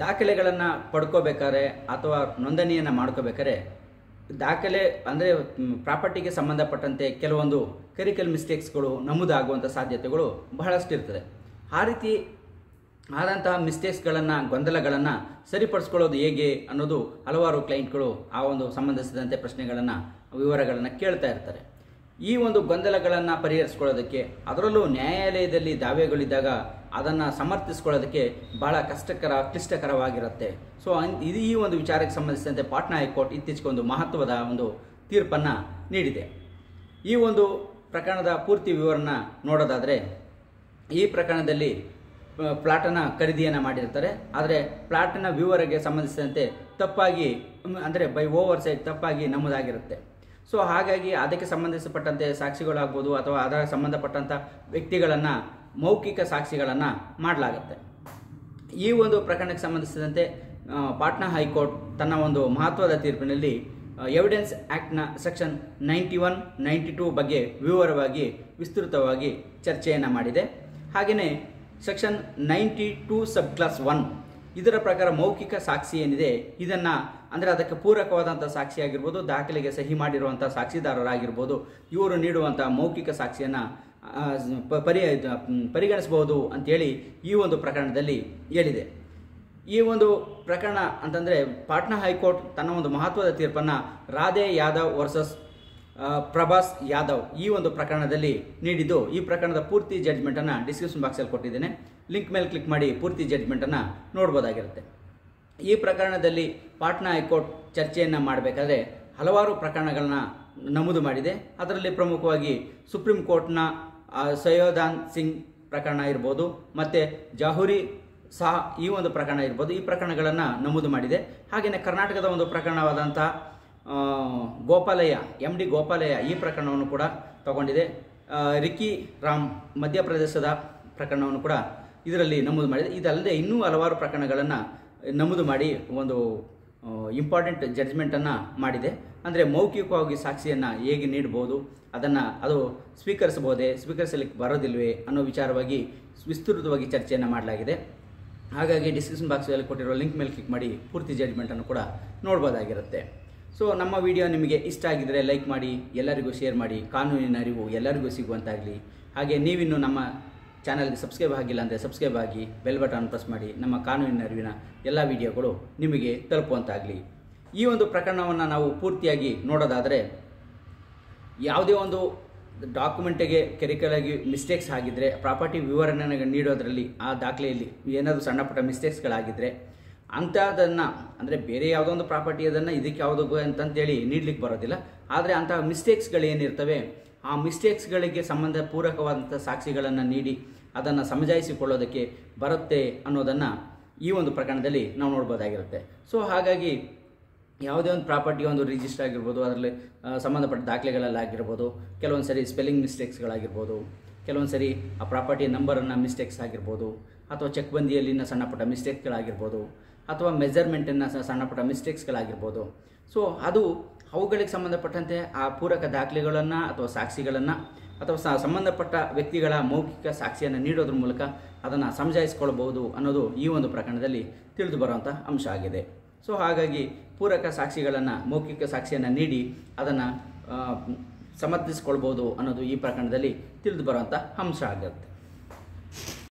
ದಾಖಲೆಗಳನ್ನು ಪಡ್ಕೋಬೇಕಾದ್ರೆ ಅಥವಾ ನೋಂದಣಿಯನ್ನು ಮಾಡ್ಕೋಬೇಕಾದ್ರೆ ದಾಖಲೆ ಅಂದರೆ ಪ್ರಾಪರ್ಟಿಗೆ ಸಂಬಂಧಪಟ್ಟಂತೆ ಕೆಲವೊಂದು ಕರಿಕಲ್ ಮಿಸ್ಟೇಕ್ಸ್ಗಳು ನಮೂದಾಗುವಂಥ ಸಾಧ್ಯತೆಗಳು ಬಹಳಷ್ಟು ಇರ್ತದೆ. ಆ ರೀತಿ ಆದಂತಹ ಮಿಸ್ಟೇಕ್ಸ್ಗಳನ್ನು ಗೊಂದಲಗಳನ್ನು ಸರಿಪಡಿಸ್ಕೊಳ್ಳೋದು ಹೇಗೆ ಅನ್ನೋದು ಹಲವಾರು ಕ್ಲೈಂಟ್ಗಳು ಆ ಒಂದು ಸಂಬಂಧಿಸಿದಂತೆ ಪ್ರಶ್ನೆಗಳನ್ನು ವಿವರಗಳನ್ನು ಕೇಳ್ತಾ ಇರ್ತಾರೆ. ಈ ಒಂದು ಗೊಂದಲಗಳನ್ನು ಪರಿಹರಿಸ್ಕೊಳ್ಳೋದಕ್ಕೆ ಅದರಲ್ಲೂ ನ್ಯಾಯಾಲಯದಲ್ಲಿ ದಾವೆಗಳಿದ್ದಾಗ ಅದನ್ನು ಸಮರ್ಥಿಸ್ಕೊಳ್ಳೋದಕ್ಕೆ ಬಹಳ ಕ್ಲಿಷ್ಟಕರವಾಗಿರುತ್ತೆ. ಸೊ ಇದು ಈ ಒಂದು ವಿಚಾರಕ್ಕೆ ಸಂಬಂಧಿಸಿದಂತೆ ಪಾಟ್ನಾ ಹೈಕೋರ್ಟ್ ಇತ್ತೀಚೆಗೆ ಒಂದು ಮಹತ್ವದ ಒಂದು ತೀರ್ಪನ್ನು ನೀಡಿದೆ. ಈ ಒಂದು ಪ್ರಕರಣದ ಪೂರ್ತಿ ವಿವರನ ನೋಡೋದಾದರೆ, ಈ ಪ್ರಕರಣದಲ್ಲಿ ಪ್ಲಾಟನ್ನು ಖರೀದಿಯನ್ನು ಮಾಡಿರ್ತಾರೆ. ಆದರೆ ಪ್ಲಾಟಿನ ವಿವರಕ್ಕೆ ಸಂಬಂಧಿಸಿದಂತೆ ತಪ್ಪಾಗಿ ಅಂದರೆ ಬೈ ಓವರ್ ಸೈಡ್ ತಪ್ಪಾಗಿ ನಮೂದಾಗಿರುತ್ತೆ. ಸೊ ಹಾಗಾಗಿ ಅದಕ್ಕೆ ಸಂಬಂಧಿಸಪಟ್ಟಂತೆ ಸಾಕ್ಷಿಗಳಾಗ್ಬೋದು ಅಥವಾ ಅದರ ಸಂಬಂಧಪಟ್ಟಂಥ ವ್ಯಕ್ತಿಗಳನ್ನು ಮೌಖಿಕ ಸಾಕ್ಷಿಗಳನ್ನು ಮಾಡಲಾಗುತ್ತೆ. ಈ ಒಂದು ಪ್ರಕರಣಕ್ಕೆ ಸಂಬಂಧಿಸಿದಂತೆ ಪಾಟ್ನಾ ಹೈಕೋರ್ಟ್ ತನ್ನ ಒಂದು ಮಹತ್ವದ ತೀರ್ಪಿನಲ್ಲಿ ಎವಿಡೆನ್ಸ್ ಆ್ಯಕ್ಟ್ನ ಸೆಕ್ಷನ್ 91, 92 ಬಗ್ಗೆ ವಿವರವಾಗಿ ವಿಸ್ತೃತವಾಗಿ ಚರ್ಚೆಯನ್ನು ಮಾಡಿದೆ. ಹಾಗೆಯೇ ಸೆಕ್ಷನ್ 92 ಸಬ್ ಕ್ಲಾಸ್ 1 ಇದರ ಪ್ರಕಾರ ಮೌಖಿಕ ಸಾಕ್ಷಿ ಏನಿದೆ ಇದನ್ನು ಅಂದರೆ ಅದಕ್ಕೆ ಪೂರಕವಾದಂಥ ಸಾಕ್ಷಿ ಆಗಿರ್ಬೋದು, ದಾಖಲೆಗೆ ಸಹಿ ಮಾಡಿರುವಂಥ ಸಾಕ್ಷಿದಾರರಾಗಿರ್ಬೋದು, ಇವರು ನೀಡುವಂಥ ಮೌಖಿಕ ಸಾಕ್ಷಿಯನ್ನು ಪರಿಗಣಿಸಬಹುದು ಅಂತೇಳಿ ಈ ಒಂದು ಪ್ರಕರಣದಲ್ಲಿ ಹೇಳಿದೆ. ಈ ಒಂದು ಪ್ರಕರಣ ಅಂತಂದರೆ ಪಾಟ್ನಾ ಹೈಕೋರ್ಟ್ ತನ್ನ ಒಂದು ಮಹತ್ವದ ತೀರ್ಪನ್ನು ರಾಧೆ ಯಾದವ್ ವರ್ಸಸ್ ಪ್ರಭಾಸ್ ಯಾದವ್ ಈ ಒಂದು ಪ್ರಕರಣದಲ್ಲಿ ನೀಡಿದ್ದು, ಈ ಪ್ರಕರಣದ ಪೂರ್ತಿ ಜಡ್ಜ್ಮೆಂಟನ್ನು ಡಿಸ್ಕ್ರಿಪ್ಷನ್ ಬಾಕ್ಸಲ್ಲಿ ಕೊಟ್ಟಿದ್ದೇನೆ. ಲಿಂಕ್ ಮೇಲೆ ಕ್ಲಿಕ್ ಮಾಡಿ ಪೂರ್ತಿ ಜಡ್ಜ್ಮೆಂಟನ್ನು ನೋಡ್ಬೋದಾಗಿರುತ್ತೆ. ಈ ಪ್ರಕರಣದಲ್ಲಿ ಪಾಟ್ನಾ ಹೈಕೋರ್ಟ್ ಚರ್ಚೆಯನ್ನು ಮಾಡಬೇಕಾದ್ರೆ ಹಲವಾರು ಪ್ರಕರಣಗಳನ್ನ ನಮೂದು ಮಾಡಿದೆ. ಅದರಲ್ಲಿ ಪ್ರಮುಖವಾಗಿ ಸುಪ್ರೀಂ ಕೋರ್ಟ್ನ ಸಯೋಧಾನ್ ಸಿಂಗ್ ಪ್ರಕರಣ ಇರ್ಬೋದು, ಮತ್ತು ಜಹೂರಿ ಸಹ ಈ ಒಂದು ಪ್ರಕರಣ ಇರ್ಬೋದು. ಈ ಪ್ರಕರಣಗಳನ್ನು ನಮೂದು ಮಾಡಿದೆ. ಹಾಗೆಯೇ ಕರ್ನಾಟಕದ ಒಂದು ಪ್ರಕರಣವಾದಂಥ ಗೋಪಾಲಯ್ಯ MD ಗೋಪಾಲಯ್ಯ ಈ ಪ್ರಕರಣವನ್ನು ಕೂಡ ತಗೊಂಡಿದೆ. ರಿಕ್ಕಿ ರಾಮ್ ಮಧ್ಯಪ್ರದೇಶದ ಪ್ರಕರಣವನ್ನು ಕೂಡ ಇದರಲ್ಲಿ ನಮೂದು ಮಾಡಿದೆ. ಇದಲ್ಲದೆ ಇನ್ನೂ ಹಲವಾರು ಪ್ರಕರಣಗಳನ್ನು ನಮೂದು ಮಾಡಿ ಒಂದು ಇಂಪಾರ್ಟೆಂಟ್ ಜಡ್ಜ್ಮೆಂಟನ್ನು ಮಾಡಿದೆ. ಅಂದರೆ ಮೌಖಿಕವಾಗಿ ಸಾಕ್ಷಿಯನ್ನು ಹೇಗೆ ನೀಡ್ಬೋದು, ಅದು ಸ್ವೀಕರಿಸಲಿಕ್ಕೆ ಬರೋದಿಲ್ವೇ ಅನ್ನೋ ವಿಚಾರವಾಗಿ ವಿಸ್ತೃತವಾಗಿ ಚರ್ಚೆಯನ್ನು ಮಾಡಲಾಗಿದೆ. ಹಾಗಾಗಿ ಡಿಸ್ಕ್ರಿಪ್ಷನ್ ಬಾಕ್ಸಲ್ಲಿ ಕೊಟ್ಟಿರೋ ಲಿಂಕ್ ಮೇಲೆ ಕ್ಲಿಕ್ ಮಾಡಿ ಪೂರ್ತಿ ಜಡ್ಜ್ಮೆಂಟನ್ನು ಕೂಡ ನೋಡ್ಬೋದಾಗಿರುತ್ತೆ. ಸೊ ನಮ್ಮ ವಿಡಿಯೋ ನಿಮಗೆ ಇಷ್ಟ ಆಗಿದ್ದರೆ ಲೈಕ್ ಮಾಡಿ, ಎಲ್ಲರಿಗೂ ಶೇರ್ ಮಾಡಿ, ಕಾನೂನಿನ ಅರಿವು ಎಲ್ಲರಿಗೂ ಸಿಗುವಂತಾಗಲಿ. ಹಾಗೆ ನೀವಿನ್ನು ನಮ್ಮ ಚಾನಲ್ಗೆ ಸಬ್ಸ್ಕ್ರೈಬ್ ಆಗಿಲ್ಲ ಅಂದರೆ ಸಬ್ಸ್ಕ್ರೈಬ್ ಆಗಿ, ಬೆಲ್ ಬಟನ್ ಪ್ರೆಸ್ ಮಾಡಿ, ನಮ್ಮ ಕಾನೂನಿನ ಅರಿವಿನ ಎಲ್ಲ ವಿಡಿಯೋಗಳು ನಿಮಗೆ ತಲುಪುವಂತಾಗಲಿ. ಈ ಒಂದು ಪ್ರಕರಣವನ್ನು ನಾವು ಪೂರ್ತಿಯಾಗಿ ನೋಡೋದಾದರೆ, ಯಾವುದೇ ಒಂದು ಡಾಕ್ಯುಮೆಂಟಿಗೆ ಕೆರಿಕಲಾಗಿ ಮಿಸ್ಟೇಕ್ಸ್ ಆಗಿದ್ದರೆ, ಪ್ರಾಪರ್ಟಿ ವಿವರಣೆ ನೀಡೋದರಲ್ಲಿ ಆ ದಾಖಲೆಯಲ್ಲಿ ಏನಾದರೂ ಸಣ್ಣ ಪುಟ್ಟ ಮಿಸ್ಟೇಕ್ಸ್ಗಳಾಗಿದ್ದರೆ ಅಂಥದನ್ನು ಅಂದರೆ ಬೇರೆ ಯಾವುದೋ ಒಂದು ಪ್ರಾಪರ್ಟಿ ಅದನ್ನು ಇದಕ್ಕೆ ಯಾವುದೋ ಅಂತಂತೇಳಿ ನೀಡಲಿಕ್ಕೆ ಬರೋದಿಲ್ಲ. ಆದರೆ ಅಂತಹ ಮಿಸ್ಟೇಕ್ಸ್ಗಳೇನಿರ್ತವೆ ಆ ಮಿಸ್ಟೇಕ್ಸ್ಗಳಿಗೆ ಸಂಬಂಧ ಪೂರಕವಾದಂಥ ಸಾಕ್ಷಿಗಳನ್ನು ನೀಡಿ ಅದನ್ನು ಸಮಜಾಯಿಸಿಕೊಳ್ಳೋದಕ್ಕೆ ಬರುತ್ತೆ ಅನ್ನೋದನ್ನು ಈ ಒಂದು ಪ್ರಕರಣದಲ್ಲಿ ನಾವು ನೋಡ್ಬೋದಾಗಿರುತ್ತೆ. ಸೊ ಹಾಗಾಗಿ ಯಾವುದೇ ಒಂದು ಪ್ರಾಪರ್ಟಿ ಒಂದು ರಿಜಿಸ್ಟರ್ ಆಗಿರ್ಬೋದು, ಅದರಲ್ಲಿ ಸಂಬಂಧಪಟ್ಟ ದಾಖಲೆಗಳಲ್ಲಾಗಿರ್ಬೋದು, ಕೆಲವೊಂದು ಸರಿ ಸ್ಪೆಲ್ಲಿಂಗ್ ಮಿಸ್ಟೇಕ್ಸ್ಗಳಾಗಿರ್ಬೋದು, ಕೆಲವೊಂದು ಸರಿ ಆ ಪ್ರಾಪರ್ಟಿ ನಂಬರನ್ನು ಮಿಸ್ಟೇಕ್ಸ್ ಆಗಿರ್ಬೋದು, ಅಥವಾ ಚೆಕ್ ಬಂದಿಯಲ್ಲಿನ ಸಣ್ಣ ಪುಟ್ಟ ಮಿಸ್ಟೇಕ್ಸ್ಗಳಾಗಿರ್ಬೋದು, ಅಥವಾ ಮೆಜರ್ಮೆಂಟನ್ನು ಸಣ್ಣ ಪುಟ್ಟ ಮಿಸ್ಟೇಕ್ಸ್ಗಳಾಗಿರ್ಬೋದು. ಸೊ ಅವುಗಳಿಗೆ ಸಂಬಂಧಪಟ್ಟಂತೆ ಆ ಪೂರಕ ದಾಖಲೆಗಳನ್ನು ಅಥವಾ ಸಾಕ್ಷಿಗಳನ್ನು ಅಥವಾ ಸಂಬಂಧಪಟ್ಟ ವ್ಯಕ್ತಿಗಳ ಮೌಖಿಕ ಸಾಕ್ಷಿಯನ್ನು ನೀಡೋದ್ರ ಮೂಲಕ ಅದನ್ನು ಸಮಜಾಯಿಸಿಕೊಳ್ಳಬಹುದು ಅನ್ನೋದು ಈ ಒಂದು ಪ್ರಕರಣದಲ್ಲಿ ತಿಳಿದು ಬರುವಂಥ ಅಂಶ ಆಗಿದೆ. ಸೊ ಹಾಗಾಗಿ ಪೂರಕ ಸಾಕ್ಷಿಗಳನ್ನು ಮೌಖಿಕ ಸಾಕ್ಷಿಯನ್ನು ನೀಡಿ ಅದನ್ನು ಸಮರ್ಥಿಸಿಕೊಳ್ಬೋದು ಅನ್ನೋದು ಈ ಪ್ರಕರಣದಲ್ಲಿ ತಿಳಿದು ಬರುವಂಥ ಅಂಶ ಆಗುತ್ತೆ.